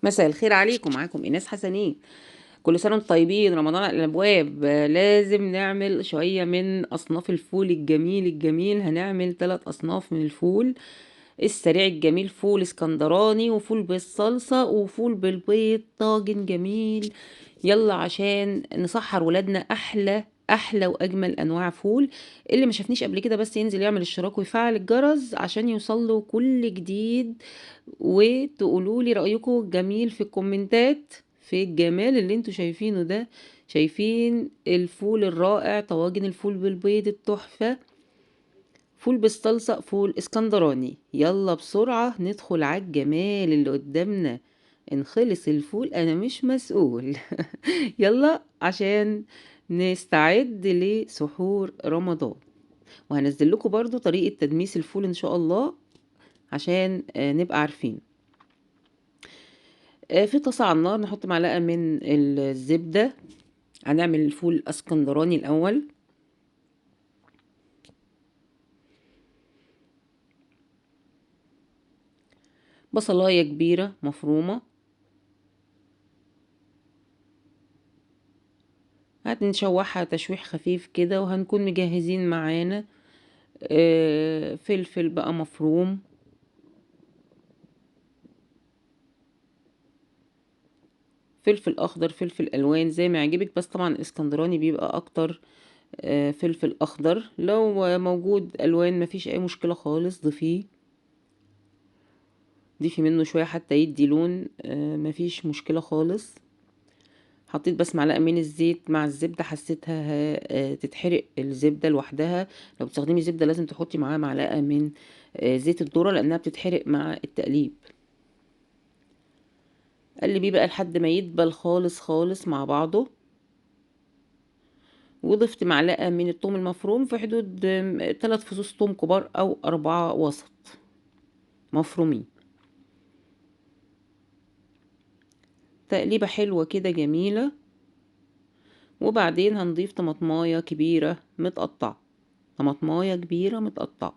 مساء الخير عليكم، معاكم ايناس حسنين. كل سنه وانتم طيبين، رمضان على الابواب. لازم نعمل شويه من اصناف الفول الجميل الجميل. هنعمل 3 اصناف من الفول السريع الجميل: فول اسكندراني، وفول بالصلصه، وفول بالبيض، طاجن جميل. يلا عشان نسحر ولادنا احلى واجمل انواع فول. اللي ما شافنيش قبل كده بس ينزل يعمل اشتراك ويفعل الجرس عشان يوصله كل جديد، وتقولوا لي رأيكم الجميل في الكومنتات في الجمال اللي انتوا شايفينه ده. شايفين الفول الرائع، طواجن الفول بالبيض التحفة، فول بالصلصة، فول اسكندراني. يلا بسرعة ندخل على الجمال اللي قدامنا. ان خلص الفول انا مش مسؤول. يلا عشان نستعد لسحور رمضان. وهنزل لكم برضو طريقة تدميس الفول ان شاء الله عشان نبقى عارفين. في طاسة على النار نحط معلقة من الزبدة. هنعمل الفول الاسكندراني الاول. بصلاية كبيرة مفرومة هنشوحها تشويح خفيف كده، وهنكون مجهزين معانا فلفل بقى مفروم، فلفل اخضر، فلفل الوان زي ما يعجبك، بس طبعا الاسكندراني بيبقى اكتر فلفل اخضر. لو موجود الوان مفيش اي مشكلة خالص، ضيفي منه شوية حتى يدي لون، مفيش مشكلة خالص. حطيت بس معلقة من الزيت مع الزبدة، حسيتها تتحرق الزبدة لوحدها. لو بتستخدمي زبدة لازم تحطي معاها معلقة من زيت الذرة لأنها بتتحرق مع التقليب. قلبيه بقى لحد ما يدبل خالص خالص مع بعضه. وضفت معلقة من الثوم المفروم في حدود 3 فصوص ثوم كبار أو 4 وسط مفرومين. تقليبة حلوة كده جميلة. وبعدين هنضيف طماطماية كبيرة متقطعة، طماطماية كبيرة متقطعة.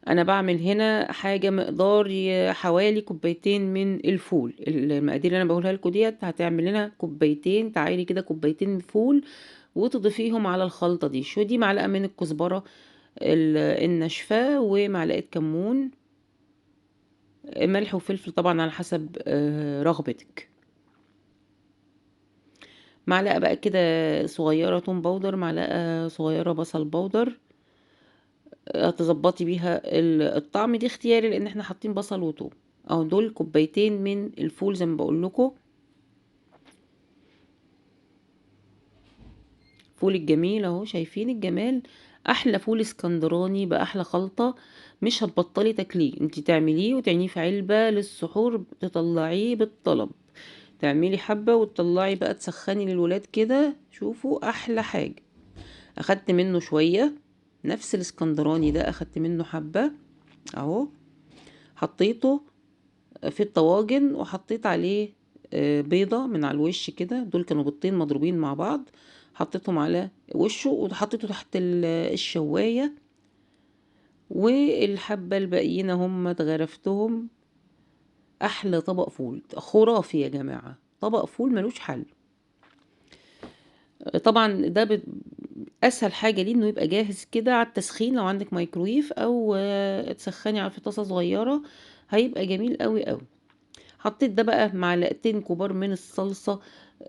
انا بعمل هنا حاجة مقدار حوالي كوبايتين من الفول. المقادير اللي انا بقولها لكم ديت هتعمل لنا كوبايتين، تعالي كده كوبايتين فول وتضيفيهم على الخلطة دي. شو دي؟ معلقة من الكزبرة الناشفة، ومعلقة كمون، ملح وفلفل طبعا على حسب رغبتك. معلقة بقى كده صغيرة توم باودر، معلقة صغيرة بصل باودر. هتظبطي بيها الطعم، دي اختياري لان احنا حاطين بصل وتوم. اهو دول كوبايتين من الفول زي ما بقول لكم. فول الجميل اهو، شايفين الجمال؟ احلى فول اسكندراني باحلى خلطة. مش هتبطلي تاكليه، انتي تعمليه وتعينيه في علبة للسحور، تطلعيه بالطلب. تعملي حبة وتطلعي بقى تسخني للولاد كده. شوفوا احلى حاجة. اخدت منه شوية، نفس الاسكندراني ده اخدت منه حبة اهو. حطيته في الطواجن وحطيت عليه بيضة من على الوش كده. دول كانوا بيضتين مضروبين مع بعض، حطيتهم على وشه وحطيته تحت الشواية. والحبة الباقيين هم اتغرفتهم. احلى طبق فول خرافي يا جماعة، طبق فول ملوش حل. طبعا ده اسهل حاجة ليه انه يبقى جاهز كده على التسخين. لو عندك مايكرويف او تسخني على في طاسة صغيرة هيبقى جميل قوي قوي. حطيت ده بقى معلقتين كبار من الصلصة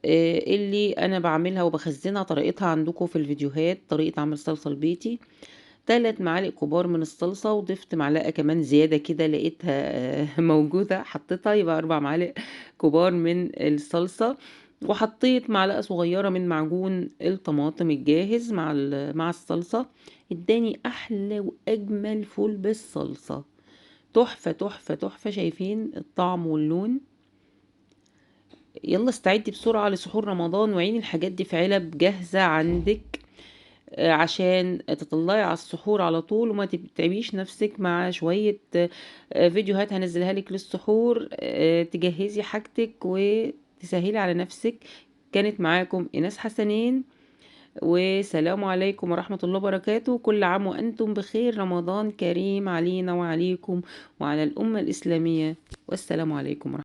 اللي انا بعملها وبخزنها. طريقتها عندكم في الفيديوهات، طريقة عمل صلصة البيتي. 3 معالق كبار من الصلصة، وضفت معلقة كمان زيادة كده لقيتها موجودة حطيتها، يبقى 4 معالق كبار من الصلصة. وحطيت معلقة صغيرة من معجون الطماطم الجاهز مع الصلصة. اداني احلى واجمل فول بالصلصة. تحفة تحفة تحفة. شايفين الطعم واللون؟ يلا استعدي بسرعة لسحور رمضان وعيني الحاجات دي في علب جاهزة عندك عشان تطلعي على السحور على طول، وما تتعبيش نفسك مع شوية فيديوهات هنزلها لك للسحور. تجهزي حاجتك وتسهلي على نفسك. كانت معاكم إيناس حسنين، وسلام عليكم ورحمة الله وبركاته. كل عام وأنتم بخير، رمضان كريم علينا وعليكم وعلى الأمة الإسلامية، والسلام عليكم ورحمة